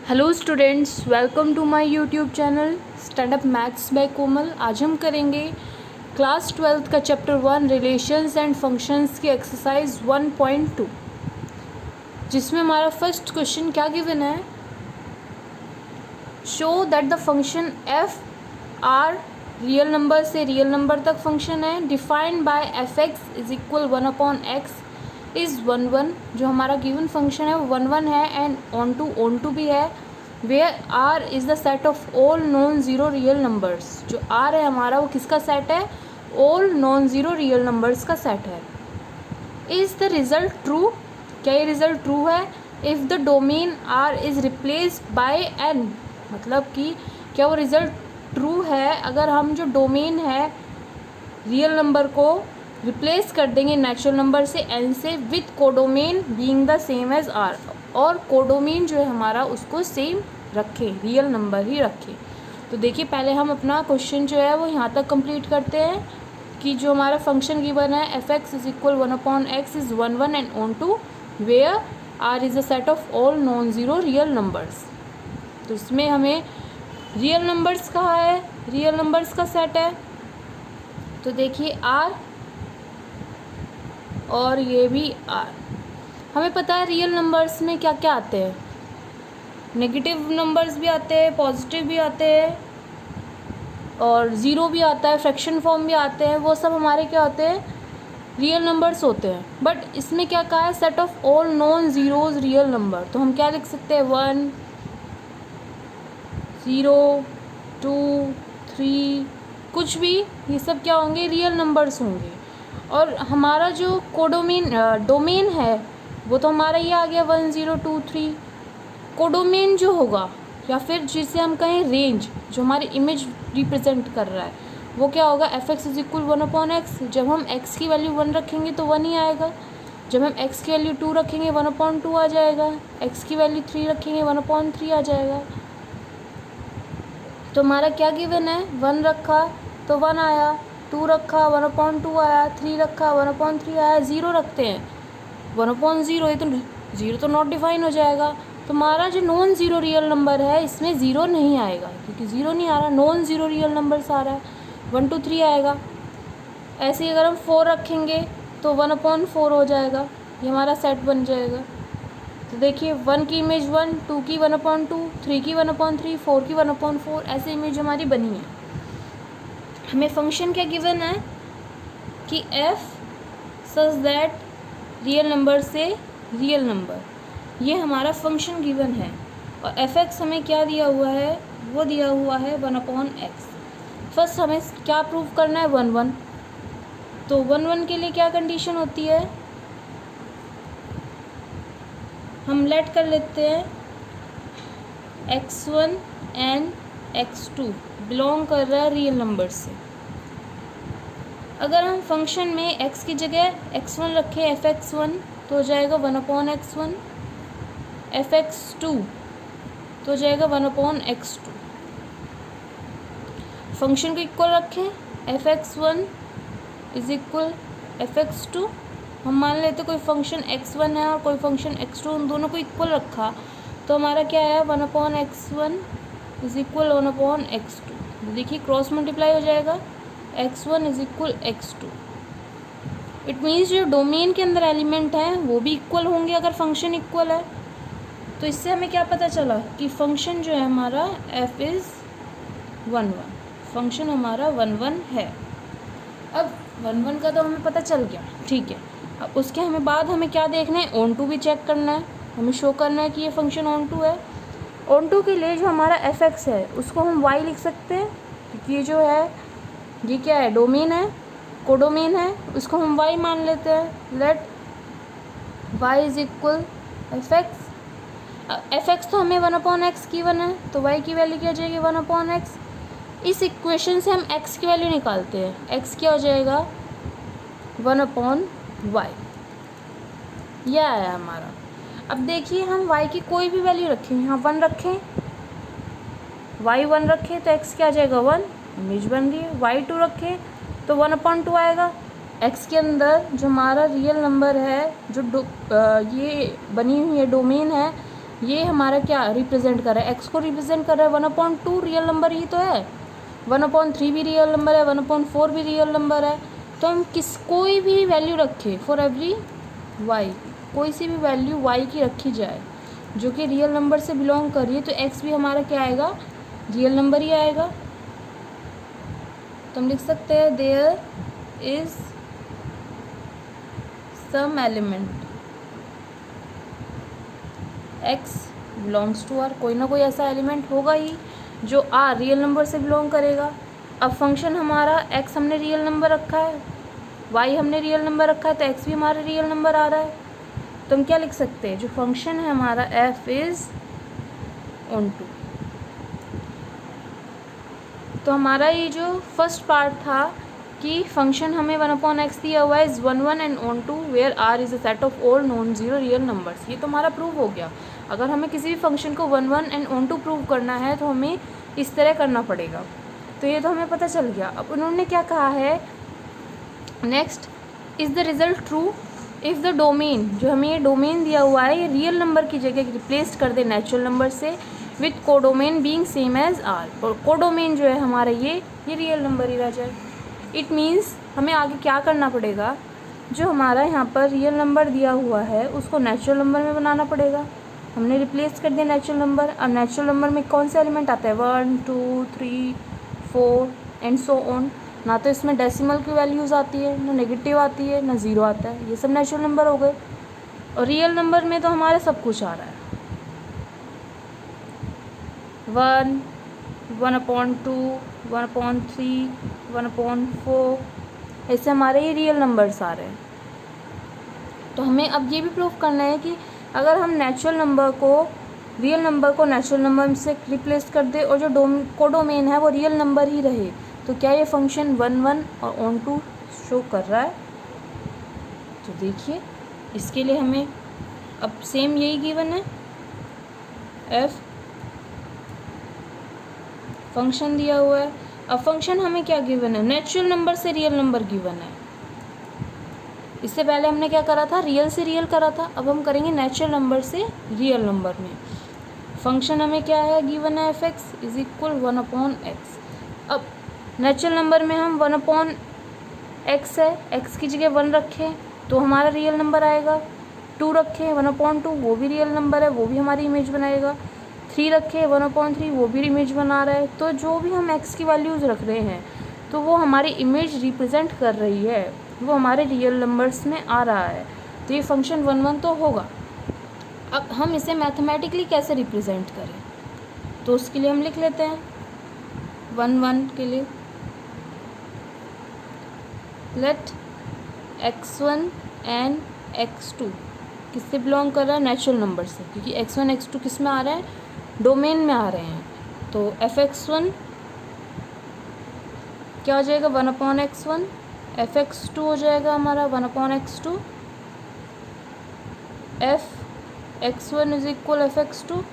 Hello students, welcome to my YouTube channel stand up maths by Komal. आज हम करेंगे class 12th का chapter 1 relations and functions की exercise 1.2, जिसमें हमारा फर्स्ट क्वेश्चन क्या गिवन है। Show that the function F R real number से रियल नंबर तक फंक्शन है defined by F x is equal 1/x is 1 जो हमारा गिवन फंक्शन है वो 1 है एंड ऑन टू भी है। Where R is the set of all non zero real numbers. जो आर है हमारा वो किसका सेट है? All non zero real numbers का सेट है। Is the result true? क्या ये रिज़ल्ट ट्रू है? If the domain R is replaced by N, मतलब कि क्या वो रिज़ल्ट ट्रू है अगर हम जो डोमेन है रियल नंबर को रिप्लेस कर देंगे नेचुरल नंबर से एन से with codomain being the same as R, और कोडोमेन जो है हमारा उसको सेम रखें, रियल नंबर ही रखें। तो देखिए पहले हम अपना क्वेश्चन जो है वो यहाँ तक कंप्लीट करते हैं कि जो हमारा फंक्शन गिवन है F x is equal 1/x is 1 and onto where R is a set of all non zero real numbers. तो इसमें हमें रियल नंबर्स कहा है, रियल नंबर्स का सेट है। तो देखिए आर और ये भी आर। हमें पता है रियल नंबर्स में क्या क्या आते हैं, नेगेटिव नंबर्स भी आते हैं, पॉजिटिव भी आते हैं और ज़ीरो भी आता है, फ्रैक्शन फॉर्म भी आते हैं। वो सब हमारे क्या होते हैं? रियल नंबर्स होते हैं। बट इसमें क्या कहा है? Set of all non zeros real number. तो हम क्या लिख सकते हैं? 1 0 2 3 कुछ भी, ये सब क्या होंगे? रियल नंबर्स होंगे। और हमारा जो डोमेन है वो तो हमारा ये आ गया 1 0 2 3। कोडोमेन जो होगा या फिर जिसे हम कहें रेंज, जो हमारी इमेज रिप्रेजेंट कर रहा है वो क्या होगा? F x is equal 1/x। जब हम x की वैल्यू 1 रखेंगे तो 1 ही आएगा। जब हम x की वैल्यू 2 रखेंगे 1/2 आ जाएगा। x की वैल्यू 3 रखेंगे 1/3 आ जाएगा। तो हमारा क्या गिवन है? 1 रखा तो 1 आया, 2 रखा 1/2 आया, 3 रखा 1/3 आया, 0 रखते हैं 1/0, ये तो 0 तो नॉट डिफाइन हो जाएगा। तो हमारा जो नॉन ज़ीरो रियल नंबर है इसमें ज़ीरो नहीं आएगा, क्योंकि ज़ीरो नहीं आ रहा, नॉन ज़ीरो रियल नंबर्स आ रहा है, 1 2 3 आएगा। ऐसे ही अगर हम 4 रखेंगे तो 1/4 हो जाएगा, ये हमारा सेट बन जाएगा। तो देखिए 1 की इमेज 1, 2 की 1/2, 3 की 1/3, 4 की 1/4, ऐसे इमेज हमारी बनी है। हमें फंक्शन क्या गिवन है कि f such that real number से रियल नंबर, ये हमारा फंक्शन गिवन है। और एफ एक्स हमें क्या दिया हुआ है? वो दिया हुआ है 1/x। फर्स्ट हमें क्या प्रूव करना है? 1 1। तो 1 1 के लिए क्या कंडीशन होती है? हम लेट कर लेते हैं x1 एंड x2 बिलोंग कर रहा है रियल नंबर से। अगर हम फंक्शन में x की जगह x1 रखें एफ एक्स 1 तो हो जाएगा 1/x1, एफ एक्स 2 तो हो जाएगा 1/x2। फंक्शन को इक्वल रखें, F x 1 is equal f x 2। हम मान लेते कोई फंक्शन x1 है और कोई फंक्शन x2, उन दोनों को इक्वल रखा तो हमारा क्या है? 1/x1 is equal 1/x2। देखिए क्रॉस मल्टीप्लाई हो जाएगा, x1 is equal x2। It means जो डोमेन के अंदर एलिमेंट हैं वो भी इक्वल होंगे अगर फंक्शन इक्वल है। तो इससे हमें क्या पता चला कि फंक्शन जो है हमारा f इज़ 1 1, फंक्शन हमारा 1 1 है। अब 1 1 का तो हमें पता चल गया, ठीक है। अब उसके हमें क्या देखना है? ऑन टू भी चेक करना है, हमें शो करना है कि ये फंक्शन ऑन टू है। ऑन टू के लिए जो हमारा एफ एक्स है उसको हम y लिख सकते हैं, क्योंकि ये जो है ये क्या है? डोमेन है, कोडोमेन है, उसको हम y मान लेते हैं। Let y is equal f x. F x तो हमें 1/x गिवन है, तो y की वैल्यू क्या हो जाएगी? 1/x। इस इक्वेशन से हम x की वैल्यू निकालते हैं, x क्या हो जाएगा? 1/y। यह आया हमारा। अब देखिए हम y की कोई भी वैल्यू रखें, यहाँ 1 रखें, y 1 रखें तो x क्या आ जाएगा? 1, इमेज बन रही है। y 2 रखें तो 1/2 आएगा। x के अंदर जो हमारा रियल नंबर है, जो ये बनी हुई है डोमेन है, ये हमारा क्या रिप्रेजेंट कर रहा है, एक्स को रिप्रेजेंट कर रहा है 1/2, रियल नंबर ही तो है। 1/3 भी रियल नंबर है, 1/4 भी रियल नंबर है। तो हम कोई भी वैल्यू रखें फॉर एवरी वाई, कोई सी भी वैल्यू वाई की रखी जाए जो कि रियल नंबर से बिलोंग कर रही है, तो एक्स भी हमारा क्या आएगा, रियल नंबर ही आएगा। तो हम लिख सकते हैं there is some element x belongs to R, कोई ना कोई ऐसा एलिमेंट होगा ही जो आर रियल नंबर से बिलोंग करेगा। अब फंक्शन हमारा एक्स हमने रियल नंबर रखा है, वाई हमने रियल नंबर रखा है, तो एक्स भी हमारा रियल नंबर आ रहा है। तो हम क्या लिख सकते हैं, जो फंक्शन है हमारा एफ इज़ ऑनटू। तो हमारा ये जो फर्स्ट पार्ट था कि फंक्शन हमें 1/x दिया हुआ है is 1 1 and onto where R is a set of all non zero real numbers, ये तो हमारा प्रूव हो गया। अगर हमें किसी भी फंक्शन को 1 1 एंड ऑन टू प्रूव करना है तो हमें इस तरह करना पड़ेगा। तो ये तो हमें पता चल गया। अब उन्होंने क्या कहा है next, is the result true if the domain, जो हमें ये डोमेन दिया हुआ है ये रियल नंबर की जगह रिप्लेस कर दे नेचुरल नंबर से with codomain being same as R, और कोडोमेन जो है हमारा ये रियल नंबर ही रह जाए। इट मीन्स हमें आगे क्या करना पड़ेगा, जो हमारा यहाँ पर रियल नंबर दिया हुआ है उसको नेचुरल नंबर में बनाना पड़ेगा। हमने रिप्लेस कर दिया नेचुरल नंबर। अब नेचुरल नंबर में कौन से एलिमेंट आते हैं, 1 2 3 4 एंड सो ऑन। ना तो इसमें डेसिमल की वैल्यूज़ आती है, ना नेगेटिव आती है, ना ज़ीरो आता है, ये सब नेचुरल नंबर हो गए। और रियल नंबर में तो हमारे सब कुछ आ रहा है, 1 1/2 1/3 1/4, ऐसे हमारे ये रियल नंबर्स आ रहे हैं। तो हमें अब ये भी प्रूव करना है कि अगर हम नेचुरल नंबर को रियल नंबर को नेचुरल नंबर से रिप्लेस कर दे और जो कोडोमेन है वो रियल नंबर ही रहे, तो क्या ये फंक्शन 1 1 और ऑन टू शो कर रहा है। तो देखिए इसके लिए हमें अब सेम यही गिवन है, एफ फंक्शन दिया हुआ है। अब फंक्शन हमें क्या गिवन है, नेचुरल नंबर से रियल नंबर गिवन है। इससे पहले हमने क्या करा था, रियल से रियल करा था, अब हम करेंगे नेचुरल नंबर से रियल नंबर में। फंक्शन हमें क्या है गिवन है, F x is equal 1/x। अब नेचुरल नंबर में हम 1/x है, x की जगह 1 रखें तो हमारा रियल नंबर आएगा। 2 रखें 1/2 वो भी रियल नंबर है, वो भी हमारी इमेज बनाएगा। 3 रखें 1/3 वो भी इमेज बना रहा है। तो जो भी हम x की वैल्यूज़ रख रहे हैं तो वो हमारी इमेज रिप्रेजेंट कर रही है, वो हमारे रियल नंबर्स में आ रहा है। तो ये फंक्शन 1 1 तो होगा। अब हम इसे मैथमेटिकली कैसे रिप्रेजेंट करें, तो उसके लिए हम लिख लेते हैं 1 1 के लिए लेट x1 एंड x2 किससे बिलोंग कर रहा है, नेचुरल नंबर से, क्योंकि x1 x2 किस में आ रहे हैं, डोमेन में आ रहे हैं। तो fx1 क्या हो जाएगा 1/x1, fx2 हो जाएगा हमारा 1/x2, fx1 is equal fx2,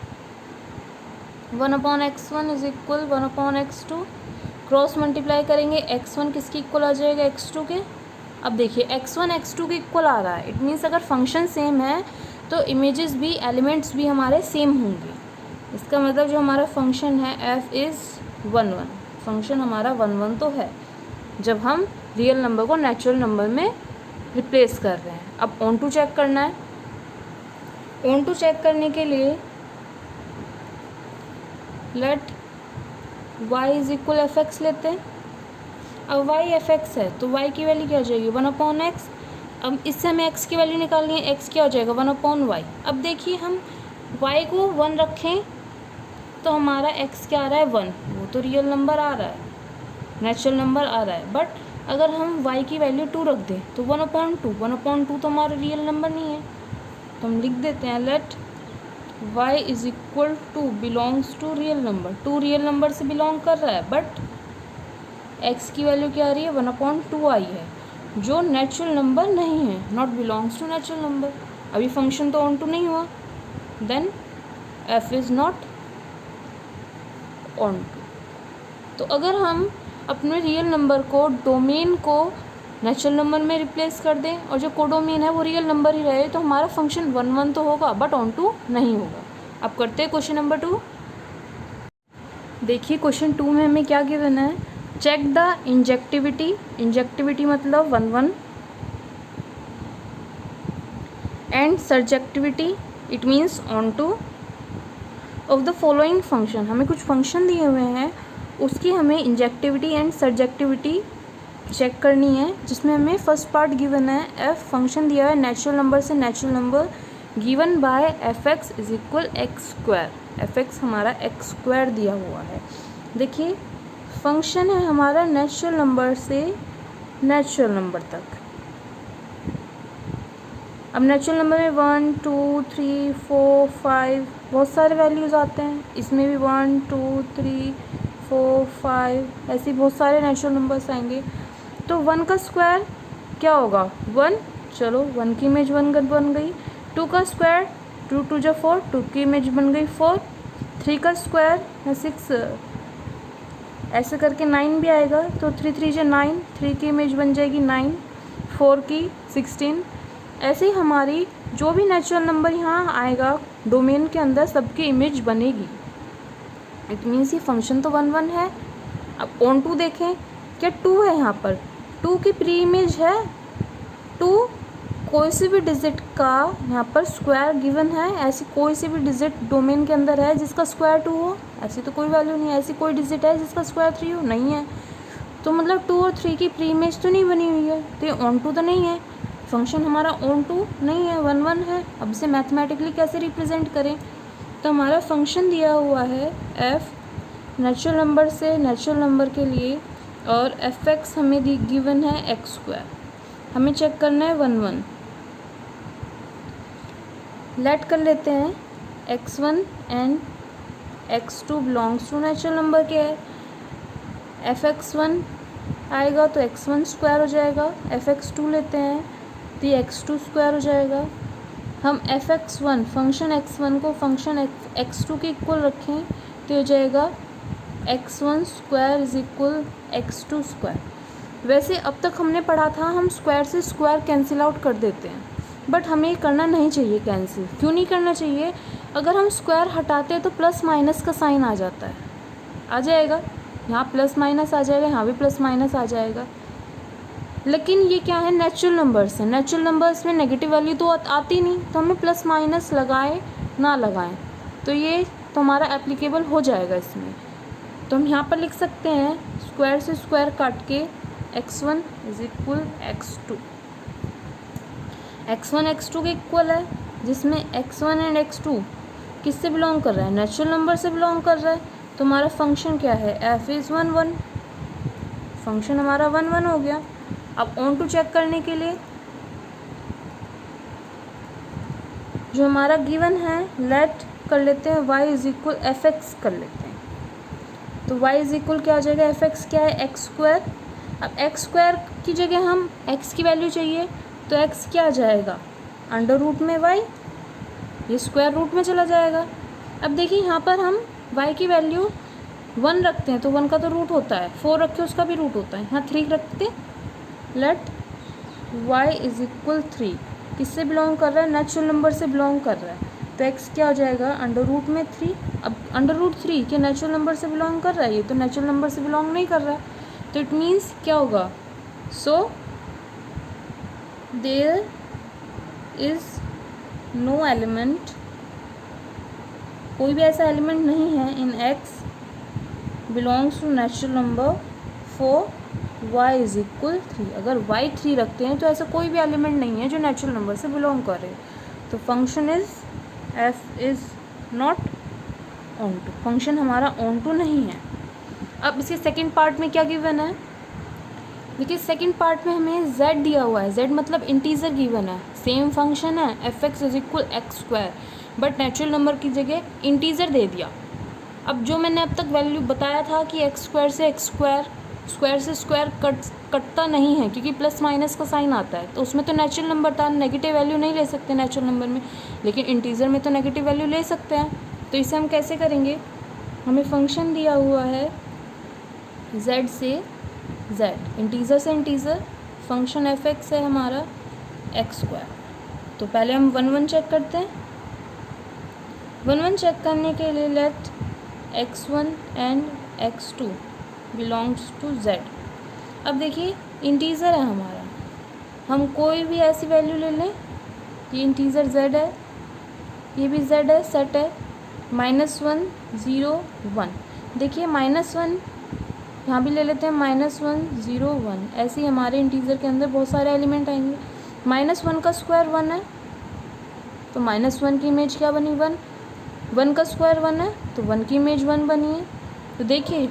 1/x1 is equal 1/x2। Cross multiply करेंगे x1 किसकी इक्वल आ जाएगा, x2 के। अब देखिए x1 x2 के इक्वल आ रहा है, इट मीन्स अगर फंक्शन सेम है तो इमेजेस भी एलिमेंट्स भी हमारे सेम होंगे। इसका मतलब जो हमारा फंक्शन है f इज़ 1 1, फंक्शन हमारा 1 1 तो है जब हम रियल नंबर को नेचुरल नंबर में रिप्लेस कर रहे हैं। अब ऑन टू चेक करना है, ऑन टू चेक करने के लिए let y is equal f x लेते हैं। अब y एफ एक्स है तो y की वैल्यू क्या हो जाएगी 1/x। अब इससे हमें x की वैल्यू निकालनी है, x क्या हो जाएगा 1/y। अब देखिए हम y को 1 रखें तो हमारा x क्या आ रहा है 1, वो तो रियल नंबर आ रहा है, नेचुरल नंबर आ रहा है। बट अगर हम y की वैल्यू 2 रख दें तो 1/2 तो हमारा रियल नंबर नहीं है। तो हम लिख देते हैं let y is equal two belongs to real number. 2 real number से बिलोंग कर रहा है बट x की वैल्यू क्या आ रही है 1/2 आई है, जो नेचुरल नंबर नहीं है, not belongs to natural number. अभी फंक्शन तो ऑन टू नहीं हुआ, then f is not onto. तो अगर हम अपने रियल नंबर को डोमेन को नेचुरल नंबर में रिप्लेस कर दें और जो कोडोमेन है वो रियल नंबर ही रहे तो हमारा फंक्शन 1 1 तो होगा बट ऑन टू नहीं होगा। अब करते हैं क्वेश्चन नंबर 2। देखिए क्वेश्चन 2 में हमें क्या गिवन है, चेक द इंजेक्टिविटी, इंजेक्टिविटी मतलब 1 and surjectivity it means onto of the following function. हमें कुछ फंक्शन दिए हुए हैं, उसकी हमें इंजेक्टिविटी एंड सर्जेक्टिविटी चेक करनी है, जिसमें हमें फर्स्ट पार्ट गिवन है एफ फंक्शन दिया है नेचुरल नंबर से natural number given by F x is equal x square. F x हमारा एक्स स्क्वायर दिया हुआ है। देखिए फंक्शन है हमारा नेचुरल नंबर से नेचुरल नंबर तक। अब नेचुरल नंबर में 1 2 3 4 5 बहुत सारे वैल्यूज़ आते हैं, इसमें भी 1 2 3 4 5 ऐसे बहुत सारे नेचुरल नंबर्स आएंगे। तो 1 का स्क्वायर क्या होगा 1, चलो 1 की इमेज 1 बन गई। 2 का स्क्वायर 2 2 जा 4, 2 की इमेज बन गई 4। 3 का स्क्वायर है 6, ऐसे करके 9 भी आएगा, तो 3 3 जा 9, 3 की इमेज बन जाएगी 9, 4 की 16। ऐसे ही हमारी जो भी नेचुरल नंबर यहाँ आएगा डोमेन के अंदर सबकी इमेज बनेगी। इट मीन्स ये फंक्शन तो 1 1 है। अब ऑन टू देखें, क्या 2 है यहाँ पर, 2 की प्री इमेज है 2, कोई सी भी डिजिट का यहाँ पर स्क्वायर गिवन है, ऐसी कोई सी भी डिजिट डोमेन के अंदर है जिसका स्क्वायर 2 हो, ऐसी तो कोई वैल्यू नहीं है। ऐसी कोई डिजिट है जिसका स्क्वायर 3 हो, नहीं है। तो मतलब 2 और 3 की प्री इमेज तो नहीं बनी हुई है, तो ये ऑन टू तो नहीं है। फंक्शन हमारा ऑन टू नहीं है, 1 1 है। अब इसे मैथमेटिकली कैसे रिप्रेजेंट करें, तो हमारा फंक्शन दिया हुआ है एफ नेचुरल नंबर से नेचुरल नंबर के लिए, और एफ एक्स हमें गिवन है एक्स स्क्वायर। हमें चेक करना है 1 1। लेट कर लेते हैं x1 and x2 belongs to natural number के है। एफ एक्स 1 आएगा तो x1 स्क्वायर हो जाएगा, एफ एक्स 2 लेते हैं तो ये x2 स्क्वायर हो जाएगा। हम एफ एक्स 1 फंक्शन x1 को फंक्शन x2 के इक्वल रखें तो हो जाएगा x1 square is equal x2 square. वैसे अब तक हमने पढ़ा था हम स्क्वायर से स्क्वायर कैंसिल आउट कर देते हैं, बट हमें ये करना नहीं चाहिए कैंसिल। क्यों नहीं करना चाहिए, अगर हम स्क्वायर हटाते हैं तो प्लस माइनस का साइन आ जाता है, आ जाएगा यहाँ प्लस माइनस आ जाएगा, यहाँ भी प्लस माइनस आ जाएगा। लेकिन ये क्या है नेचुरल नंबर्स है, नेचुरल नंबर्स में नेगेटिव वैल्यू तो आती नहीं, तो हमें प्लस माइनस लगाएं ना लगाएं तो ये तो हमारा एप्लीकेबल हो जाएगा इसमें। तो हम यहाँ पर लिख सकते हैं स्क्वायर से स्क्वायर काट के x1 is equal x2। x1 x2 के इक्वल है, जिसमें x1 एंड x2 किससे बिलोंग कर रहा है, नेचुरल नंबर से बिलोंग कर रहा है। तो हमारा फंक्शन क्या है f इज़ 1 1, फंक्शन हमारा 1 1 हो गया। अब ऑन टू चेक करने के लिए जो हमारा गिवन है लेट कर लेते हैं y is equal f x कर लेते हैं। तो y इज इक्वल क्या हो जाएगा, एफ एक्स क्या है एक्स स्क्वायर। अब एक्स स्क्वायर की जगह हम x की वैल्यू चाहिए तो x क्या आ जाएगा अंडर रूट में y, ये स्क्वायर रूट में चला जाएगा। अब देखिए यहाँ पर हम y की वैल्यू 1 रखते हैं तो 1 का तो रूट होता है, 4 रखे उसका भी रूट होता है, यहाँ 3 रखते लेट y इज इक्वल 3 किससे बिलोंग कर रहा है, नेचुरल नंबर से बिलोंग कर रहा है। तो x क्या हो जाएगा अंडर रूट में 3। अब अंडर रूट 3 के नेचुरल नंबर से बिलोंग कर रहा है, ये तो नेचुरल नंबर से बिलोंग नहीं कर रहा है। तो इट मीन्स क्या होगा, so there is no element, कोई भी ऐसा एलिमेंट नहीं है in x belongs to natural number for y is equal 3। अगर y 3 रखते हैं तो ऐसा कोई भी एलिमेंट नहीं है जो नेचुरल नंबर से बिलोंग करे। तो function is f is not onto, function हमारा ऑन टू नहीं है। अब इसके सेकंड पार्ट में क्या गिवन है, देखिए सेकंड पार्ट में हमें z दिया हुआ है, z मतलब इंटीजर गिवन है, सेम फंक्शन है F x is equal x square, but natural number की जगह इंटीजर दे दिया। अब जो मैंने अब तक वैल्यू बताया था कि एक्स स्क्वायर से एक्स स्क्वायर, स्क्वायर से स्क्वायर कटता नहीं है क्योंकि प्लस माइनस का साइन आता है, तो उसमें तो नेचुरल नंबर था, नेगेटिव वैल्यू नहीं ले सकते नेचुरल नंबर में, लेकिन इंटीजर में तो नेगेटिव वैल्यू ले सकते हैं। तो इसे हम कैसे करेंगे, हमें फंक्शन दिया हुआ है z से z, इंटीजर से इंटीजर, फंक्शन एफ एक्स है हमारा एक्स स्क्वायर। तो पहले हम 1 1 चेक करते हैं, 1 चेक करने के लिए let x1 and x2 belongs to z। अब देखिए इंटीज़र है हमारा, हम कोई भी ऐसी वैल्यू ले लें, ये इंटीज़र z है, ये भी z है, सेट है -1 0 1। देखिए -1 यहाँ भी ले लेते हैं, -1 0 1। ऐसे ही हमारे इंटीज़र के अंदर बहुत सारे एलिमेंट आएंगे। -1 का स्क्वायर 1 है, तो -1 की इमेज क्या बनी 1। 1 का स्क्वायर 1 है, तो 1 की इमेज 1 बनी है। तो देखिए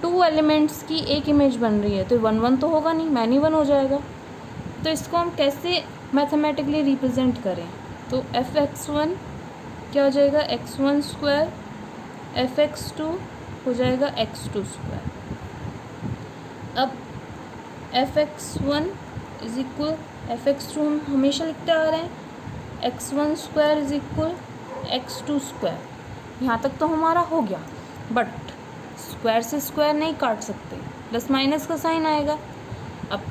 2 एलिमेंट्स की एक इमेज बन रही है, तो 1 1 तो होगा नहीं, मैनी 1 हो जाएगा। तो इसको हम कैसे मैथमेटिकली रिप्रेजेंट करें, तो fx1 क्या हो जाएगा x1 स्क्वायर, fx2 हो जाएगा x2 स्क्वायर। अब fx1 इज इक्वल fx2 हम हमेशा लिखते आ रहे हैं, x1 square is equal x2 square. यहाँ तक तो हमारा हो गया, बट स्क्वायर से स्क्वायर नहीं काट सकते, प्लस माइनस का साइन आएगा। अब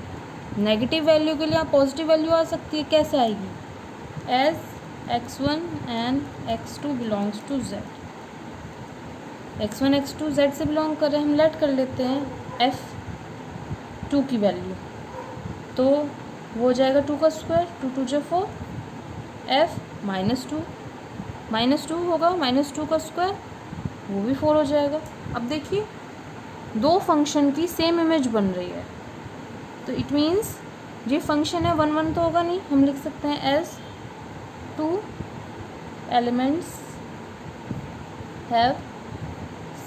नेगेटिव वैल्यू के लिए आप पॉजिटिव वैल्यू आ सकती है, कैसे आएगी, as x1 and x2 belongs to z। x1 x2 z से बिलोंग कर रहे हैं, हम लेट कर लेते हैं f2 की वैल्यू, तो वो हो जाएगा 2 का स्क्वायर, 2 2 जो 4, f -2 होगा, -2 का स्क्वायर वो भी 4 हो जाएगा। अब देखिए 2 फंक्शन की सेम इमेज बन रही है, तो इट मीन्स ये फंक्शन है 1 1 तो होगा नहीं, हम लिख सकते हैं as 2 elements have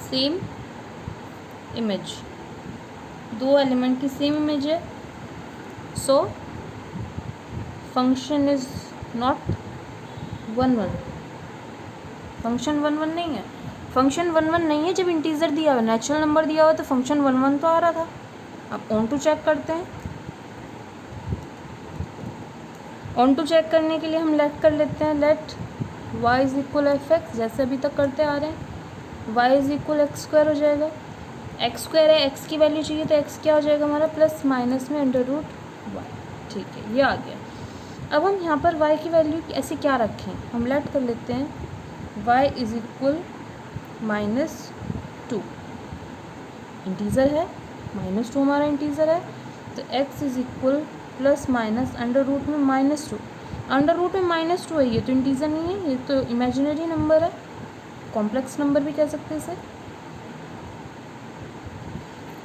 same image. 2 element की सेम इमेज है, so function is not 1 1। Function 1 1 नहीं है, फंक्शन 1 1 नहीं है जब इंटीजर दिया हुआ, नेचुरल नंबर दिया हुआ तो फंक्शन 1 1 तो आ रहा था। अब ऑन टू चेक करते हैं, ऑन टू चेक करने के लिए हम लेट कर लेते हैं, let y is equal f x, जैसे अभी तक करते आ रहे हैं, y is equal x square हो जाएगा, एक्स स्क्वायर है, x की वैल्यू चाहिए तो x क्या हो जाएगा हमारा, प्लस माइनस में √y। ठीक है, ये आ गया। अब हम यहाँ पर y की वैल्यू ऐसे क्या रखें, हम लेट कर लेते हैं y इज इक्वल -2, इंटीज़र है, -2 हमारा इंटीज़र है, तो x is equal plus minus under root में -2, अंडर रूट में -2 है, ये तो इंटीज़र नहीं है, ये तो इमेजिनरी नंबर है, कॉम्प्लेक्स नंबर भी कह सकते हैं इसे।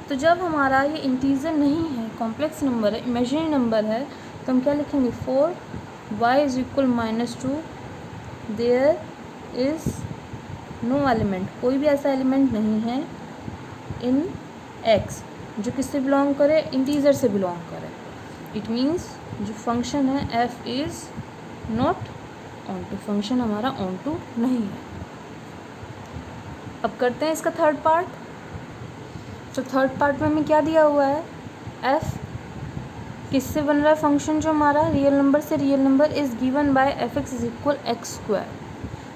तो जब हमारा ये इंटीज़र नहीं है, कॉम्प्लेक्स नंबर है, इमेजिनरी नंबर है, तो हम क्या लिखेंगे, 4 y is equal -2 there is no element, कोई भी ऐसा एलिमेंट नहीं है इन x जो किससे बिलोंग करे, इंटीज़र से बिलोंग करे। इट मीन्स जो फंक्शन है f is not onto, function हमारा ऑन टू नहीं है। अब करते हैं इसका थर्ड पार्ट। तो थर्ड पार्ट में हमें क्या दिया हुआ है, f किससे बन रहा है फंक्शन, जो हमारा रियल नंबर से real number is given by F x is equal x square.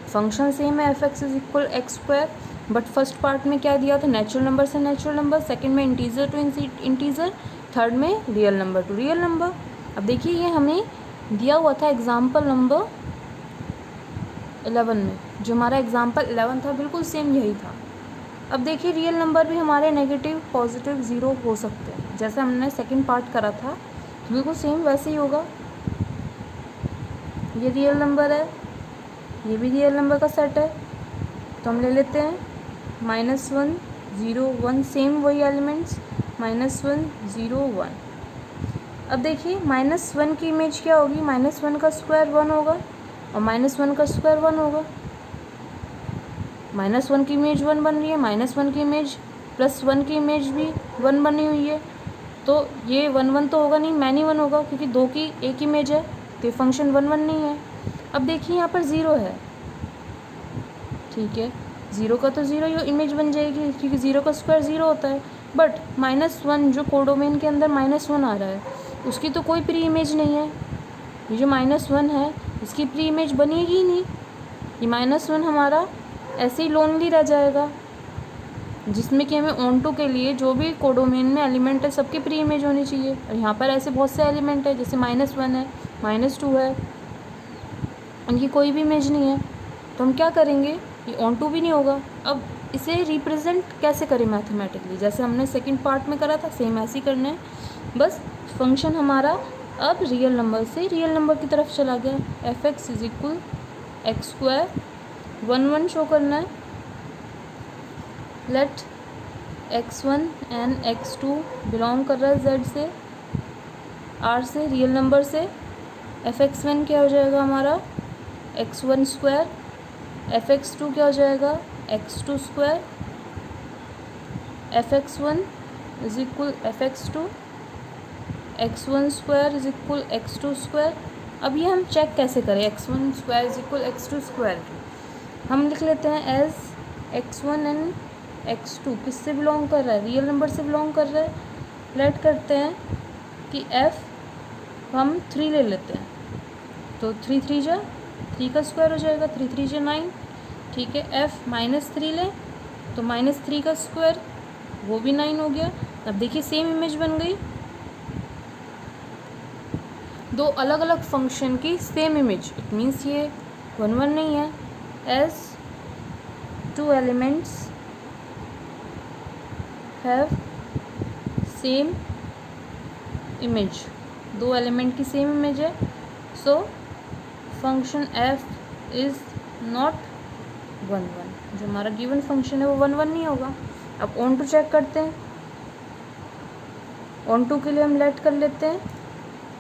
Function same है, F x is equal x square, but first part में क्या दिया था, नेचुरल नंबर से नेचुरल नंबर, सेकंड में इंटीजर टू इंटीजर, थर्ड में real number to real number. अब देखिए ये हमें दिया हुआ था एग्जाम्पल नंबर 11 में, जो हमारा एग्जाम्पल 11 था बिल्कुल सेम यही था। अब देखिए रियल नंबर भी हमारे नेगेटिव पॉजिटिव ज़ीरो हो सकते हैं, जैसे हमने सेकंड पार्ट करा था, तो बिल्कुल सेम वैसे ही होगा। ये रियल नंबर है, ये भी रियल नंबर का सेट है, तो हम ले लेते हैं -1 0 1, सेम वही एलिमेंट्स, -1 0 1। अब देखिए -1 की इमेज क्या होगी, -1 का स्क्वायर 1 होगा और -1 का स्क्वायर 1 होगा। -1 की इमेज 1 बन रही है, -1 की इमेज प्लस 1 की इमेज भी 1 बनी हुई है, तो ये 1 1 तो होगा नहीं, मैनी 1 होगा, क्योंकि 2 की एक इमेज है, तो ये फंक्शन 1 1 नहीं है। अब देखिए यहाँ पर 0 है, ठीक है, 0 का तो 0 ये इमेज बन जाएगी, क्योंकि 0 का स्क्वायर 0 होता है, बट -1 जो कोडोमेन के अंदर -1 आ रहा है उसकी तो कोई प्री इमेज नहीं है। ये जो -1 है इसकी प्री इमेज बनेगी ही नहीं, ये -1 हमारा ऐसे ही लोनली रह जाएगा, जिसमें कि हमें ऑन टू के लिए जो भी कोडोमेन में एलिमेंट है सबकी प्री इमेज होनी चाहिए, और यहाँ पर ऐसे बहुत से एलिमेंट है, जैसे -1 है, -2 है, उनकी कोई भी इमेज नहीं है, तो हम क्या करेंगे, ये ऑन टू भी नहीं होगा। अब इसे रिप्रेजेंट कैसे करें मैथमेटिकली, जैसे हमने सेकंड पार्ट में करा था सेम ऐसे ही करना है। बस फंक्शन हमारा अब रियल नंबर से रियल नंबर की तरफ चला गया। F x is equal x square 1 1 show करना है। Late x1 and x2 belong कर रहा है z से, r से, रियल नंबर से। एफ एक्स वन क्या हो जाएगा हमारा x1 square, f x to क्या हो जाएगा x2 square, f x one is equal f x two, x1 square is equal x2 square. अब ये हम चेक कैसे करें, x1 square is equal x2 square, हम लिख लेते हैं एज x1 एंड x2 किससे बिलोंग कर रहा है, रियल नंबर से बिलोंग कर रहा है। लेट करते हैं कि f हम 3 ले लेते हैं, तो 3 3 जा 3 का स्क्वायर हो जाएगा, 3 3 जा 9। ठीक है, f -3 ले तो -3 का स्क्वायर वो भी 9 हो गया। अब देखिए सेम इमेज बन गई, दो अलग अलग फंक्शन की सेम इमेज। इट मीन्स ये 1 1 नहीं है, as 2 elements have same image, 2 element की सेम इमेज है। So function f is not 1 1, जो हमारा गिवन फंक्शन है वो 1 1 नहीं होगा। अब ऑन टू चेक करते हैं। ऑन टू के लिए हम लेट कर लेते हैं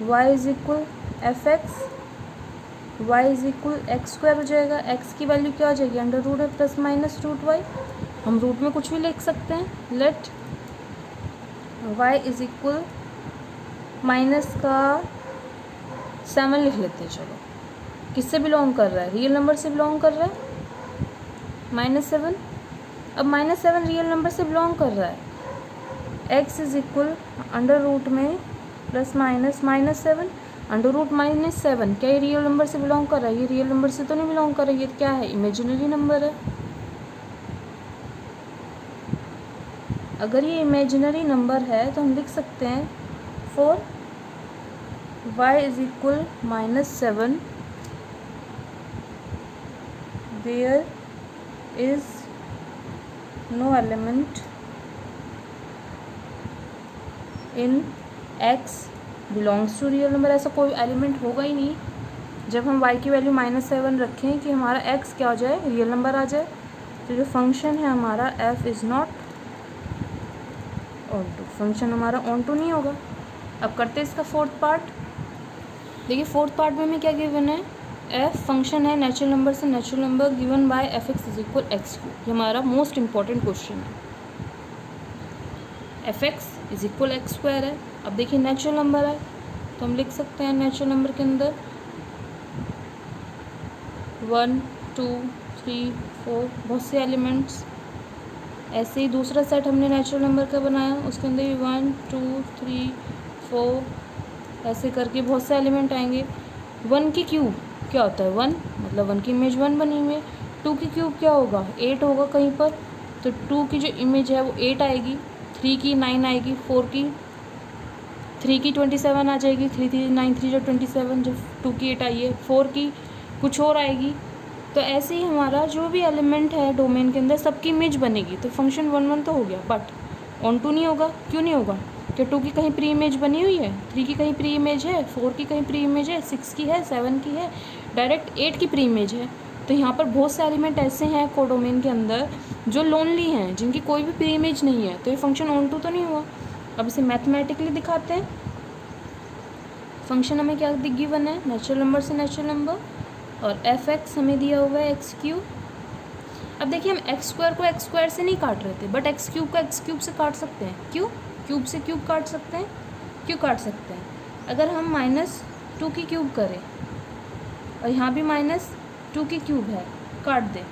y is equal f x, y is equal x square हो जाएगा। x की वैल्यू क्या हो जाएगी, अंडर रूट है प्लस माइनस रूट y, हम रूट में कुछ भी लिख सकते हैं। Let y is equal minus का 7 लिख लेते हैं। चलो किससे बिलोंग कर रहा है, रियल नंबर से बिलोंग कर रहा है, -7। अब -7 रियल नंबर से बिलोंग कर रहा है। x is equal under root में प्लस माइनस -7, अंडर रूट -7 क्या ये रियल नंबर से बिलोंग कर रहा है, ये रियल नंबर से तो नहीं बिलोंग कर रहा है, ये क्या है, इमेजिनरी नंबर है। अगर ये इमेजिनरी नंबर है तो हम लिख सकते हैं for y is equal -7 there is no element in x belongs to real number. ऐसा कोई एलिमेंट होगा ही नहीं जब हम y की वैल्यू -7 रखें कि हमारा x क्या हो जाए, रियल नंबर आ जाए। तो जो फंक्शन है हमारा f is not onto, function हमारा ऑन टू नहीं होगा। अब करते हैं इसका फोर्थ पार्ट। देखिए फोर्थ पार्ट में हमें क्या गिवन है, f फंक्शन है नेचुरल नंबर से natural number given by F x is equal x cube. ये हमारा मोस्ट इंपॉर्टेंट क्वेश्चन है। F x is equal x square है। अब देखिए नेचुरल नंबर है तो हम लिख सकते हैं नेचुरल नंबर के अंदर 1 2 3 4 बहुत से एलिमेंट्स। ऐसे ही दूसरा सेट हमने नेचुरल नंबर का बनाया, उसके अंदर भी 1 2 3 4 ऐसे करके बहुत से एलिमेंट आएंगे। 1 की क्यूब क्या होता है, 1 मतलब 1 की इमेज 1 बनी हुई है। 2 की क्यूब क्या होगा, 8 होगा कहीं पर, तो 2 की जो इमेज है वो 8 आएगी। 3 की 9 आएगी, 3 की 27 आ जाएगी, 3 3 9 3 जो 27, जब 2 की 8 आई है। 4 की कुछ और आएगी। तो ऐसे ही हमारा जो भी एलिमेंट है डोमेन के अंदर सबकी इमेज बनेगी। तो फंक्शन 1 1 तो हो गया, बट ऑन टू नहीं होगा। क्यों नहीं होगा, क्या 2 की कहीं प्री इमेज बनी हुई है, 3 की कहीं प्री इमेज है, 4 की कहीं प्री इमेज है, 6 की है, 7 की है, डायरेक्ट 8 की प्री इमेज है। तो यहाँ पर बहुत से एलिमेंट ऐसे हैं कोडोमेन के अंदर जो लोनली हैं, जिनकी कोई भी प्री इमेज नहीं है। तो ये फंक्शन ऑन टू तो नहीं हुआ। अब इसे मैथमेटिकली दिखाते हैं। फंक्शन हमें क्या गिवन है, नेचुरल नंबर से नेचुरल नंबर, और एफ एक्स हमें दिया हुआ है एक्स क्यूब। अब देखिए हम एक्स स्क्वायर को एक्स स्क्वायर से नहीं काट रहे थे, बट एक्स क्यूब को एक्स क्यूब से काट सकते हैं। क्यों, क्यूब से क्यूब काट सकते हैं। क्यों काट सकते हैं, अगर हम -2 की क्यूब करें और यहाँ भी -2 की क्यूब है, काट दें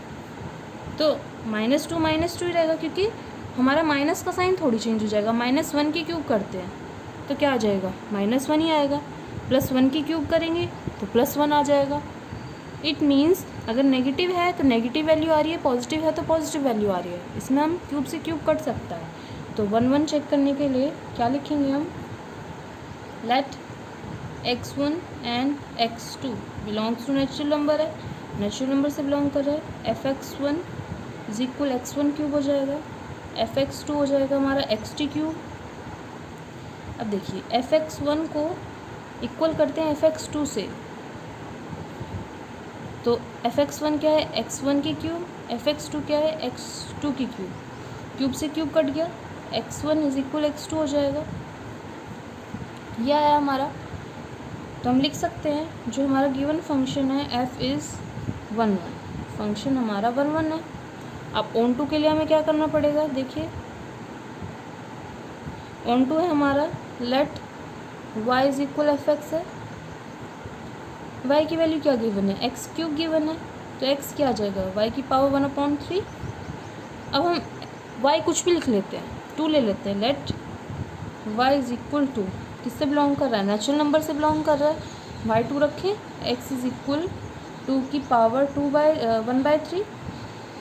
तो -2 ही रहेगा, क्योंकि हमारा माइनस का साइन थोड़ी चेंज हो जाएगा। -1 की क्यूब करते हैं तो क्या आ जाएगा, -1 ही आएगा। +1 की क्यूब करेंगे तो +1 आ जाएगा। इट मीन्स अगर नेगेटिव है तो नेगेटिव वैल्यू आ रही है, पॉजिटिव है तो पॉजिटिव वैल्यू आ रही है। इसमें हम क्यूब से क्यूब कट सकता है। तो 1 1 चेक करने के लिए क्या लिखेंगे हम, let x1 and x2 belongs to natural number है। नेचुरल नंबर से बिलोंग कर रहा है। fx1 is equal x1 cube हो जाएगा, fx2 हो जाएगा हमारा xt क्यूब। अब देखिए fx1 को इक्वल करते हैं fx2 से, तो fx1 क्या है x1 की क्यूब, fx2 क्या है x2 की क्यूब, क्यूब से क्यूब कट गया, x1 इज इक्वल x2 हो जाएगा। यह है हमारा, तो हम लिख सकते हैं जो हमारा गिवन फंक्शन है f इज़ 1 1, फंक्शन हमारा 1 1 है। अब ऑन टू के लिए हमें क्या करना पड़ेगा, देखिए ऑन टू है हमारा let y is equal f x है, y की वैल्यू क्या गिवन है, एक्स क्यूब गिवन है, तो x क्या आ जाएगा y की पावर 1/3। अब हम y कुछ भी लिख लेते हैं, 2 ले लेते हैं, let y is equal two, किससे बिलोंग कर रहा है, नेचुरल नंबर से बिलोंग कर रहा है, y2 रखें, x इज इक्वल 2 की पावर 1/3।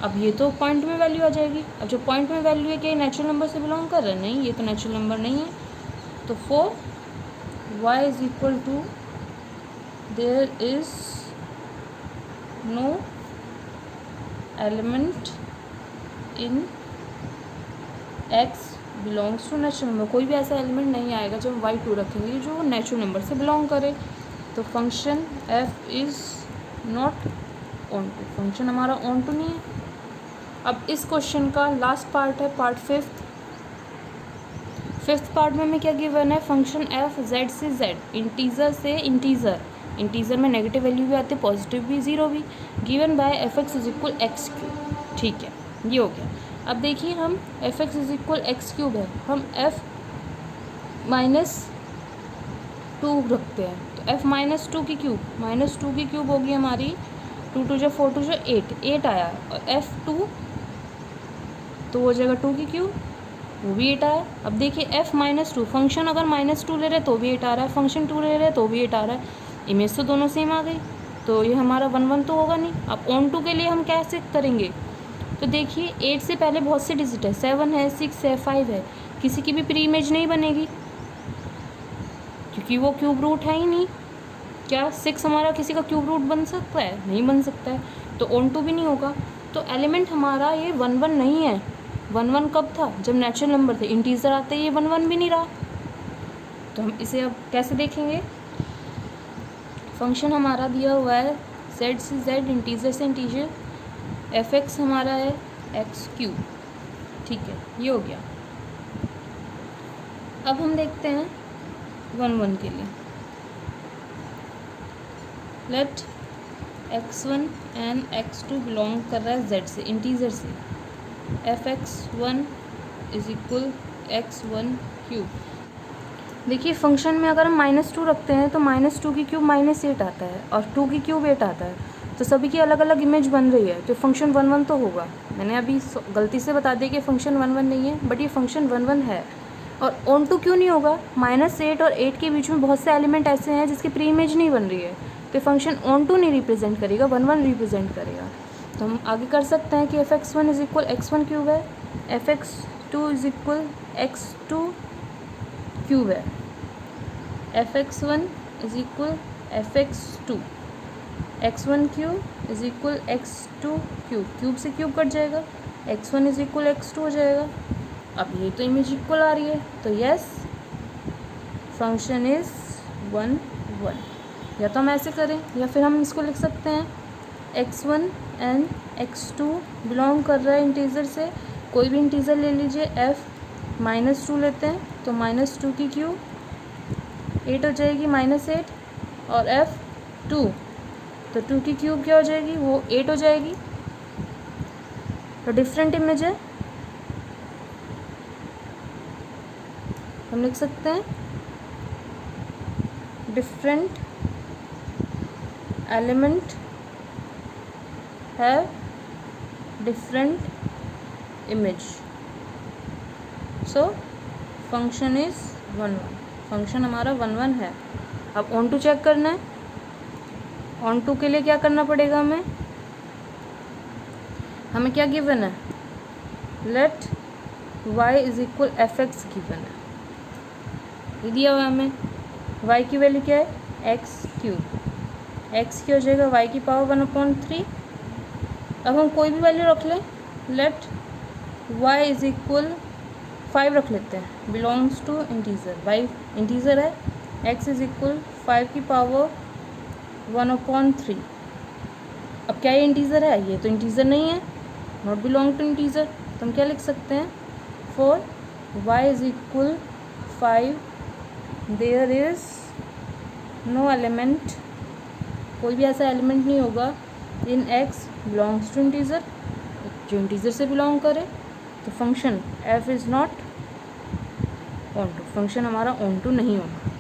अब ये तो पॉइंट में वैल्यू आ जाएगी। अब जो पॉइंट में वैल्यू है क्या ये नेचुरल नंबर से बिलोंग कर रहा है, नहीं ये तो नेचुरल नंबर नहीं है। तो for y is equal two there is no element in x belongs to natural number, कोई भी ऐसा एलिमेंट नहीं आएगा जब हम y2 रखेंगे जो नेचुरल नंबर से बिलोंग करे। तो function f is not onto, function हमारा ऑन टू नहीं है। अब इस क्वेश्चन का लास्ट पार्ट है, पार्ट फिफ्थ पार्ट में हमें क्या गिवन है, फंक्शन f z से z, इंटीजर से इंटीजर, इंटीजर में नेगेटिव वैल्यू भी आते हैं, पॉजिटिव भी, ज़ीरो भी, given by F x is equal x cube. ठीक है, ये हो गया। अब देखिए हम f x is equal x cube है, हम f -2 रखते हैं, तो f -2 की क्यूब, -2 की क्यूब होगी हमारी 2 2 4 2 8 आया, और f2 तो हो जाएगा 2 की क्यूब, वो भी 8 आया। अब देखिए f -2, फंक्शन अगर -2 ले रहे तो भी 8 आ रहा है, फंक्शन 2 ले रहे तो भी 8 आ रहा है, इमेज तो दोनों सेम आ गई, तो ये हमारा 1 1 तो होगा नहीं। अब ऑन टू के लिए हम कैसे करेंगे, तो देखिए 8 से पहले बहुत से डिजिट है, 7 है, 6 है, 5 है, किसी की भी प्री इमेज नहीं बनेगी क्योंकि वो क्यूब रूट है ही नहीं। क्या 6 हमारा किसी का क्यूब रूट बन सकता है, नहीं बन सकता है, तो ऑन टू भी नहीं होगा। तो एलिमेंट हमारा ये 1 1 नहीं है, 1 1 कब था, जब नेचुरल नंबर थे, इंटीजर आते ये 1 1 भी नहीं रहा। तो हम इसे अब कैसे देखेंगे, फंक्शन हमारा दिया हुआ है z से z, इंटीजर से इंटीजर, एफ एक्स हमारा है एक्स क्यूब। ठीक है, ये हो गया। अब हम देखते हैं 1 1 के लिए, let x1 and x2 belong कर रहा है z से, इंटीजर से, fx1 is equal x1 cube. देखिए फंक्शन में अगर हम -2 रखते हैं तो -2 की क्यूब -8 आता है, और 2 की क्यूब 8 आता है, तो सभी की अलग अलग इमेज बन रही है, तो फंक्शन 1 1 तो होगा। मैंने अभी गलती से बता दिया कि फंक्शन 1 1 नहीं है, बट ये फंक्शन 1 1 है। और ऑन टू क्यों नहीं होगा, -8 और 8 के बीच में बहुत से एलिमेंट ऐसे हैं जिसकी प्री इमेज नहीं बन रही है, तो फंक्शन ऑन टू नहीं रिप्रेजेंट करेगा, 1 1 रिप्रेजेंट करेगा। तो हम आगे कर सकते हैं कि fx1 is equal x1 cube है, fx2 is equal x2 cube है, fx1 is equal fx2, x1 cube is equal x2 cube, cube से क्यूब कट जाएगा, x1 इज इक्वल x2 हो जाएगा। अब ये तो इमेज इक्वल आ रही है, तो यस फंक्शन इज 1 1। या तो हम ऐसे करें, या फिर हम इसको लिख सकते हैं x1 एंड x2 बिलोंग कर रहा है इंटीजर से, कोई भी इंटीजर ले लीजिए, f -2 लेते हैं, तो -2 की क्यूब 8 हो जाएगी, -8, और f2 तो 2 की क्यूब क्या हो जाएगी, वो 8 हो जाएगी। तो डिफरेंट इमेज है, हम लिख सकते हैं different element have different image, so function is 1 1, function हमारा 1 1 है। अब ऑन टू चेक करना है, ऑन टू के लिए क्या करना पड़ेगा, हमें क्या गिवन है, let y is equal f x given है, ये दिया हुआ हमें, y की वैल्यू क्या है x क्यूब, एक्स की हो जाएगा वाई की पावर 1/3। अब हम कोई भी वैल्यू रख लें, लेट वाई इज इक्वल 5 रख लेते हैं, belongs to integer, y integer है, एक्स इज इक्वल 5 की पावर 1/3। अब क्या ये इंटीजर है? ये तो इंटीजर नहीं है, नॉट बिलोंग टू इंटीजर। तो हम क्या लिख सकते हैं, for y is equal 5 there is no element, कोई भी ऐसा एलिमेंट नहीं होगा in x belongs to integer, जो इंटीजर से बिलोंग करे। तो function f is not onto, function हमारा ऑन टू नहीं होगा।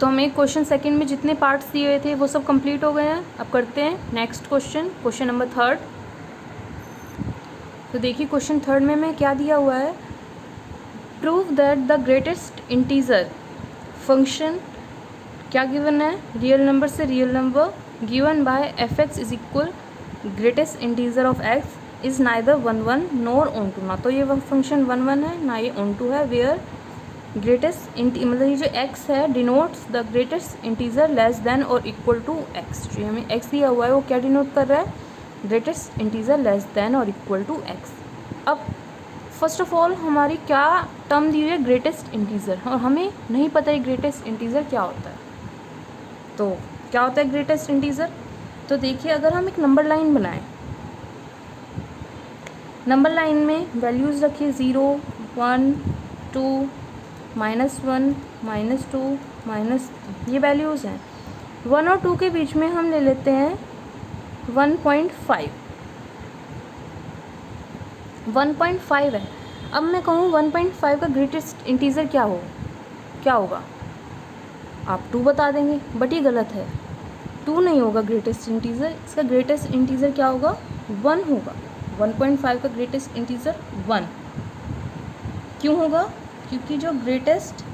तो हमें क्वेश्चन सेकंड में जितने पार्ट्स दिए हुए थे वो सब कंप्लीट हो गए हैं। अब करते हैं नेक्स्ट क्वेश्चन, क्वेश्चन नंबर 3। तो देखिए क्वेश्चन 3 में हमें क्या दिया हुआ है, prove that the greatest integer function क्या गिवन है, रियल नंबर से real number given by F x is equal greatest integer of x is neither 1 1 nor onto. ना तो ये फंक्शन 1 1 है ना ये ऑन टू है, वेयर ग्रेटेस्ट मतलब ये जो x है denotes the greatest integer less than और इक्वल टू x। जो हमें x दिया हुआ है वो क्या डिनोट कर रहा है, ग्रेटेस्ट इंटीजर लेस देन और इक्वल टू x। अब फर्स्ट ऑफ ऑल हमारी क्या टर्म दी हुई है, ग्रेटेस्ट इंटीजर, और हमें नहीं पता है ग्रेटेस्ट इंटीजर क्या होता है। तो क्या होता है ग्रेटेस्ट इंटीजर? तो देखिए अगर हम एक नंबर लाइन बनाएं, नंबर लाइन में वैल्यूज़ रखिए 0 1 2 -1 -2 ये वैल्यूज़ हैं। 1 और 2 के बीच में हम ले लेते हैं 1.5 1.5 है। अब मैं कहूँ 1.5 का ग्रेटेस्ट इंटीजर क्या होगा, आप 2 बता देंगे, बट ये गलत है, 2 नहीं होगा ग्रेटेस्ट इंटीजर। इसका ग्रेटेस्ट इंटीजर क्या होगा, 1 होगा। 1.5 का ग्रेटेस्ट इंटीजर 1 क्यों होगा, क्योंकि जो ग्रेटेस्ट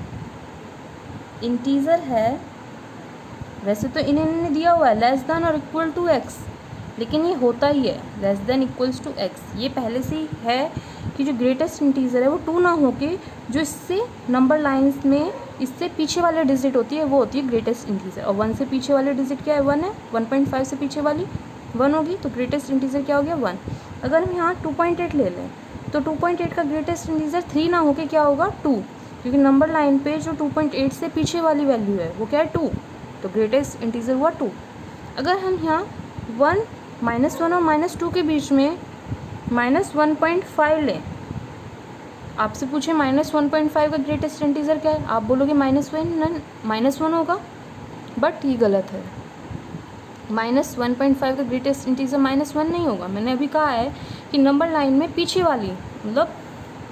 इंटीजर है, वैसे तो इन्होंने दिया हुआ है लेस देन और इक्वल टू एक्स, लेकिन ये होता ही है less than equals to x. ये पहले से ही है कि जो ग्रेटेस्ट इंटीजर है वो 2 ना होके जो इससे नंबर लाइंस में इससे पीछे वाले डिजिट होती है वो होती है ग्रेटेस्ट इंटीजर। और 1 से पीछे वाले डिजिट क्या है, 1 है। 1.5 से पीछे वाली 1 होगी, तो ग्रेटेस्ट इंटीजर क्या हो गया, 1। अगर हम यहाँ 2.8 ले लें तो 2.8 का ग्रेटेस्ट इंटीजर 3 ना होके क्या होगा, 2, क्योंकि नंबर लाइन पे जो 2.8 से पीछे वाली वैल्यू है वो क्या है, 2, तो ग्रेटेस्ट इंटीजर हुआ 2। अगर हम यहाँ 1 -1 और -2 के बीच में -1.5 लें, आपसे पूछे -1.5 का ग्रेटेस्ट इंटीजर क्या है, आप बोलोगे -1 होगा, बट ये गलत है। -1.5 का ग्रेटेस्ट इंटीजर -1 नहीं होगा। मैंने अभी कहा है कि नंबर लाइन में पीछे वाली, मतलब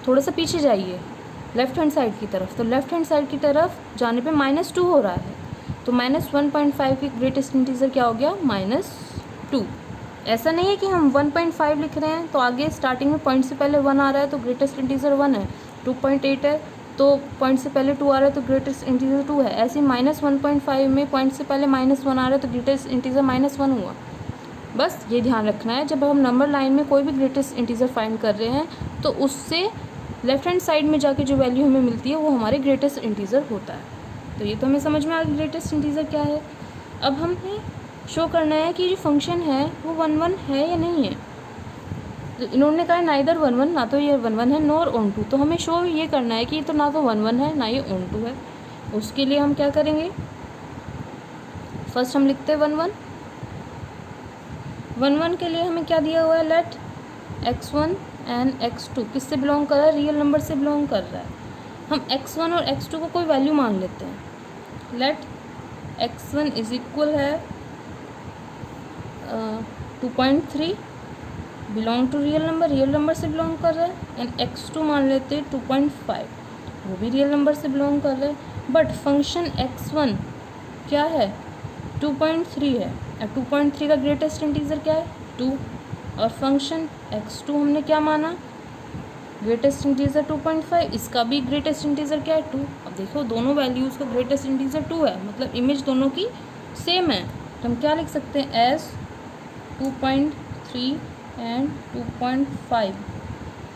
थोड़ा सा पीछे जाइए लेफ्ट हैंड साइड की तरफ, तो लेफ्ट हैंड साइड की तरफ जाने पे -2 हो रहा है, तो -1.5 की ग्रेटेस्ट इंटीजर क्या हो गया, -2। ऐसा नहीं है कि हम 1.5 लिख रहे हैं तो आगे स्टार्टिंग में पॉइंट से पहले 1 आ रहा है तो ग्रेटेस्ट इंटीजर 1 है, 2.8 है तो पॉइंट से पहले 2 आ रहा है तो ग्रेटेस्ट इंटीजर 2 है। ऐसे -1.5 में पॉइंट से पहले -1 आ रहा है तो ग्रेटेस्ट इंटीजर -1 हुआ। बस ये ध्यान रखना है, जब हम नंबर लाइन में कोई भी ग्रेटेस्ट इंटीजर फाइंड कर रहे हैं तो उससे लेफ्ट हैंड साइड में जाके जो वैल्यू हमें मिलती है वो हमारे ग्रेटेस्ट इंटीजर होता है। तो ये तो हमें समझ में आ गया ग्रेटेस्ट इंटीजर क्या है। अब हमें शो करना है कि जो फंक्शन है वो 1 1 है या नहीं है। तो इन्होंने कहा नाइदर 1 1, ना तो ये 1 1 है नॉर ऑन टू, तो हमें शो ये करना है कि ये तो ना तो 1 1 है ना ये ऑन टू है। उसके लिए हम क्या करेंगे, फर्स्ट हम लिखते हैं 1 1। 1 1 के लिए हमें क्या दिया हुआ है, लेट x1 एंड x2 किससे बिलोंग कर रहा है, रियल नंबर से बिलोंग कर रहा है। हम x1 और x2 को कोई वैल्यू मान लेते हैं। लेट x1 इज इक्वल है 2.3, बिलोंग टू रियल नंबर से बिलोंग कर रहा है, एंड x2 मान लेते हैं 2.5, वो भी रियल नंबर से बिलोंग कर रहा है। बट फंक्शन x1 क्या है, 2.3 है, और 2.3 का ग्रेटेस्ट इंटीजर क्या है, 2, और फंक्शन x2 हमने क्या माना, ग्रेटेस्ट इंटीजर 2.5, इसका भी ग्रेटेस्ट इंटीजर क्या है, 2। अब देखो दोनों वैल्यूज़ का ग्रेटेस्ट इंटीजर 2 है, मतलब इमेज दोनों की सेम है, तो हम क्या लिख सकते हैं, as 2.3 and 2.5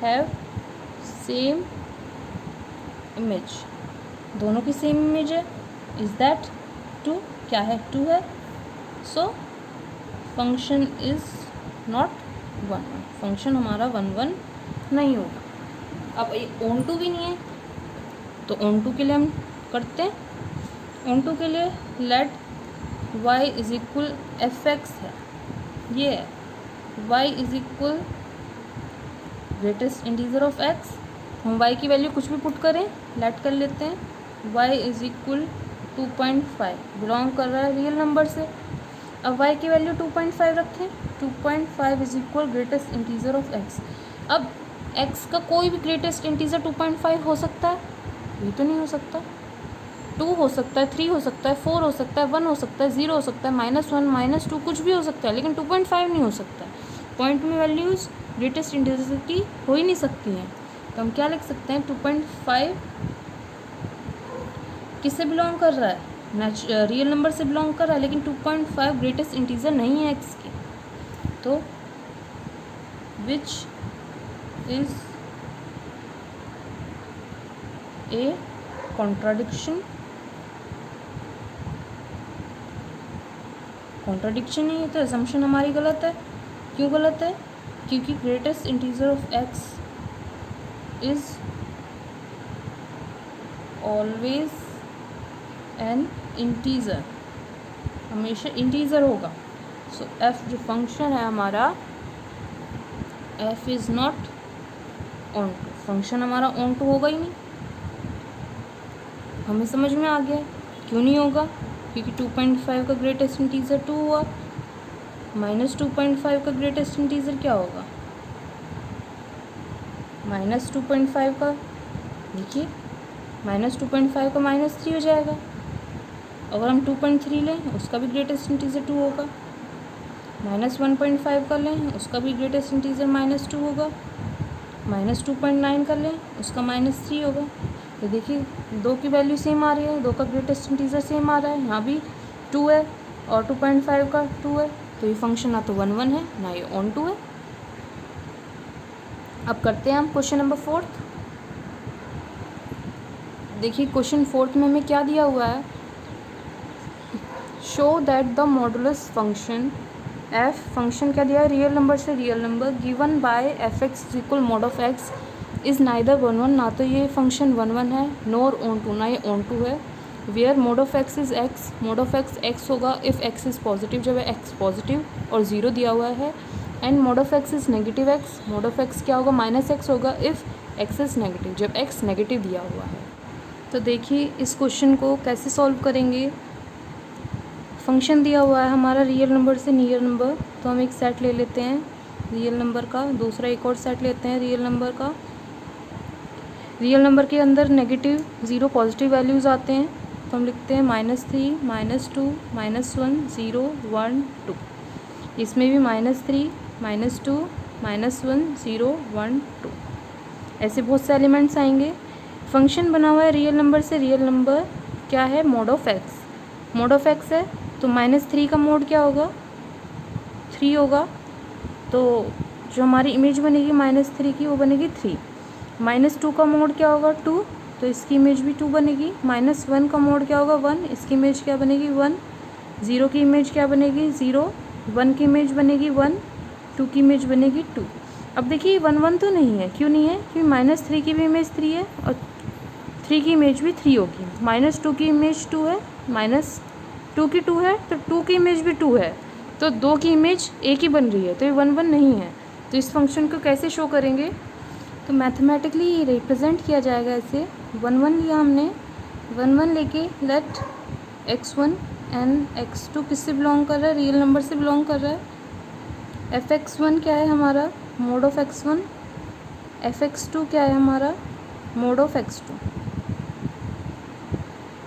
have same image, दोनों की सेम इमेज है। इज़ दैट 2, क्या है, 2 है। So function is not 1, function हमारा 1 नहीं होगा। अब ये ऑन टू भी नहीं है, तो ऑन टू के लिए हम करते हैं। ऑन टू के लिए let y is equal f x है, ये है y is equal greatest integer of x। हम y की वैल्यू कुछ भी पुट करें, लेट कर लेते हैं y इज इक्वल 2.5, बिलोंग कर रहा है रियल नंबर से। अब y की वैल्यू 2.5 रखें, 2.5 is equal greatest integer of x। अब x का कोई भी ग्रेटेस्ट इंटीजर 2.5 हो सकता है? ये तो नहीं हो सकता। 2 हो सकता है, 3 हो सकता है, 4 हो सकता है, 1 हो सकता है, 0 हो सकता है, -1 -2 कुछ भी हो सकता है, लेकिन 2.5 नहीं हो सकता। पॉइंट में वैल्यूज़ ग्रेटेस्ट इंटीजर की हो ही नहीं सकती हैं, तो हम क्या लिख सकते हैं, 2.5 किससे बिलोंग कर रहा है, रियल नंबर से बिलोंग कर रहा है, लेकिन 2.5 ग्रेटेस्ट इंटीजर नहीं है एक्स की, तो विच इज ए कॉन्ट्राडिक्शन नहीं है, तो असम्पशन हमारी गलत है। क्यों गलत है? क्योंकि greatest integer of x is always an integer, हमेशा इंटीजर होगा। सो एफ जो फंक्शन है हमारा, f is not onto, function हमारा ऑन टू होगा ही नहीं। हमें समझ में आ गया क्यों नहीं होगा, क्योंकि 2.5 का ग्रेटेस्ट इंटीजर 2 हुआ, -2.5 का ग्रेटेस्ट इंटीजर क्या होगा, -2.5 का, देखिए -2.5 का -3 हो जाएगा। अगर हम 2.3 लें उसका भी ग्रेटेस्ट इंटीजर 2 होगा, -1.5 कर लें उसका भी ग्रेटेस्ट इंटीजर -2 होगा, -2.9 कर लें उसका -3 होगा। तो देखिए 2 की वैल्यू सेम आ रही है, 2 का ग्रेटेस्ट इंटीजर सेम आ रहा है, यहाँ भी 2 है और 2.5 का 2 है, तो ये फंक्शन ना तो 1 है ना ये ऑन टू है। अब करते हैं हम क्वेश्चन नंबर 4। देखिए क्वेश्चन 4 में हमें क्या दिया हुआ है, show that the modulus function F, function क्या दिया है, रियल नंबर से real number, given by F x is equal mod of x is neither 1 ना तो ये फंक्शन 1 है नोर ऑन टू, ना ये ऑन टू है। Where mod of x is x, mod of x x होगा इफ़ एक्स इज़ पॉजिटिव, जब x positive और 0 दिया हुआ है, and mod of x is negative x, mod of x क्या होगा, -x होगा इफ़ एक्स इज़ नेगेटिव, जब एक्स नेगेटिव दिया हुआ है। तो देखिए इस क्वेश्चन को कैसे सॉल्व करेंगे। फंक्शन दिया हुआ है हमारा रियल नंबर से नियर नंबर, तो हम एक सेट ले लेते हैं रियल नंबर का, दूसरा एक और सेट लेते हैं रियल नंबर का। रियल नंबर के अंदर नेगेटिव 0 पॉजिटिव वैल्यूज़ आते हैं, तो हम लिखते हैं -3 -2 -1 0 1 2। इसमें भी -3 -2 -1 0 1 2, ऐसे बहुत से एलिमेंट्स आएंगे। फंक्शन बना हुआ है रियल नंबर से रियल नंबर, क्या है, mode of x, mod of x है, तो -3 का मोड क्या होगा, 3 होगा, तो जो हमारी इमेज बनेगी -3 की वो बनेगी 3। -2 का मोड क्या होगा, 2, तो इसकी इमेज भी 2 बनेगी। -1 का मोड क्या होगा, 1, इसकी इमेज क्या बनेगी 1। 0 की इमेज क्या बनेगी 0, 1 की इमेज बनेगी 1, 2 की इमेज बनेगी 2। अब देखिए 1 1 तो नहीं है, क्यों नहीं है, क्योंकि -3 की भी इमेज 3 है और 3 की इमेज भी 3 होगी। -2 की इमेज 2 है, -2 की 2 है, तो 2 की इमेज भी 2 है, तो 2 की इमेज एक ही बन रही है, तो ये 1 1 नहीं है। तो इस फंक्शन को कैसे शो करेंगे, तो मैथमेटिकली रिप्रेजेंट किया जाएगा ऐसे। 1 1 लिया हमने, 1 1 लेके लेट x1 एंड x2 किससे बिलोंग कर रहा है, रियल नंबर से बिलोंग कर रहा है। fx1 क्या है हमारा, मोड ऑफ x1, fx2 क्या है हमारा, mode of x2।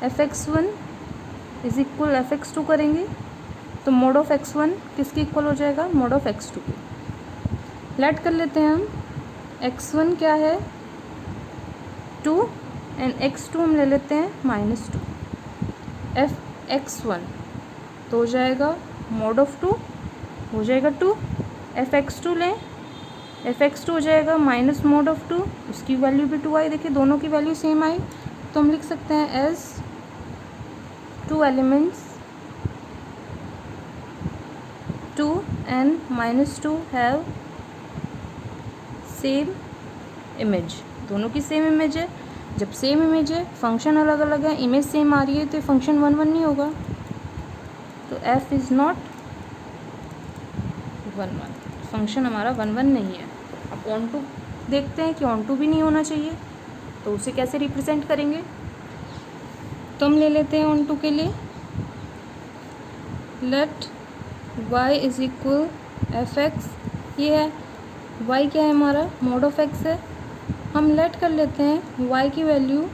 fx1 is equal fx2 करेंगे तो मोड ऑफ x1 किसके इक्वल हो जाएगा, मोड ऑफ x2 के। लेट कर लेते हैं हम, x1 क्या है 2 एंड x2 हम ले लेते हैं -2। fx1 तो हो जाएगा मोड ऑफ 2, हो जाएगा 2। fx2 लें, fx2 हो जाएगा माइनस मोड ऑफ 2, उसकी वैल्यू भी 2 आई, देखिए दोनों की वैल्यू सेम आई, तो हम लिख सकते हैं as 2 elements 2 and -2 have same image, दोनों की सेम इमेज है। जब सेम इमेज है, फंक्शन अलग अलग है, इमेज सेम आ रही है, तो फंक्शन 1 1 नहीं होगा। तो f इज़ नॉट 1 1, फंक्शन हमारा 1 1 नहीं है। अब ऑन टू देखते हैं कि ऑन टू भी नहीं होना चाहिए, तो उसे कैसे रिप्रेजेंट करेंगे। तो हम ले लेते हैं ऑन टू के लिए, let y is equal f x, ये है y क्या है हमारा, मोड ऑफ x है। हम लेट कर लेते हैं y की वैल्यू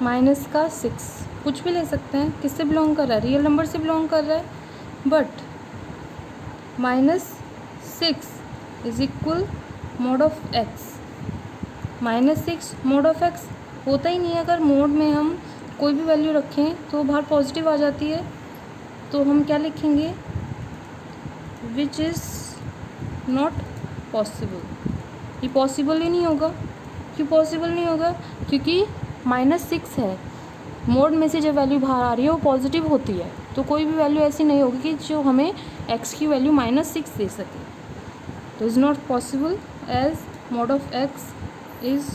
-6, कुछ भी ले सकते हैं, किससे बिलोंग कर रहा है, रियल नंबर से बिलोंग कर रहा है। But -6 is equal mode of x, -6 mode of x होता ही नहीं है। अगर मोड में हम कोई भी वैल्यू रखें तो बाहर पॉजिटिव आ जाती है, तो हम क्या लिखेंगे, विच इज़ नॉट पॉसिबल, ये पॉसिबल ही नहीं होगा। क्यों पॉसिबल नहीं होगा, क्योंकि -6 है, मोड में से जब वैल्यू बाहर आ रही है वो पॉजिटिव होती है, तो कोई भी वैल्यू ऐसी नहीं होगी कि जो हमें x की वैल्यू -6 दे सके। तो is not possible as mod of x is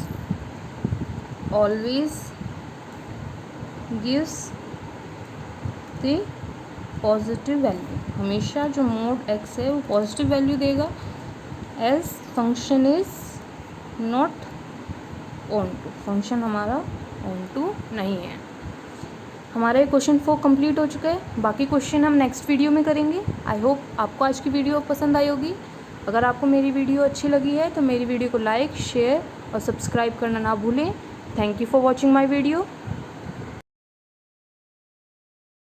always gives the positive value, हमेशा जो मोड x है वो पॉजिटिव वैल्यू देगा, as function is not onto, function हमारा ऑन टू नहीं है। हमारे क्वेश्चन 4 कंप्लीट हो चुका है, बाकी क्वेश्चन हम नेक्स्ट वीडियो में करेंगे। आई होप आपको आज की वीडियो पसंद आई होगी। अगर आपको मेरी वीडियो अच्छी लगी है तो मेरी वीडियो को लाइक, शेयर और सब्सक्राइब करना ना भूलें। Thank you for watching my video.